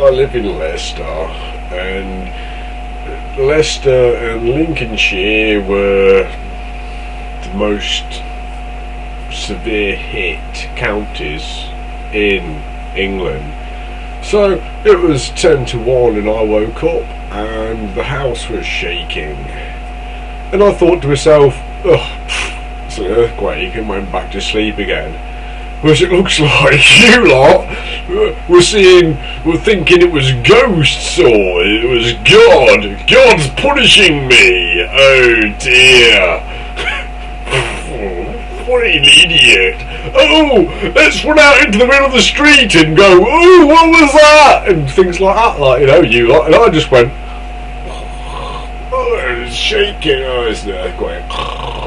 I live in Leicester, and Leicester and Lincolnshire were the most severe hit counties in England. So it was 10 to 1 and I woke up and the house was shaking, and I thought to myself, oh, it's an earthquake, and went back to sleep again. Whereas it looks like you lot were thinking it was ghosts or it was God's punishing me. Oh dear. What an idiot. Oh, let's run out into the middle of the street and go, oh, what was that? And things like that, like, you lot. And I just went, oh, it's shaking. Oh, it's an earthquake.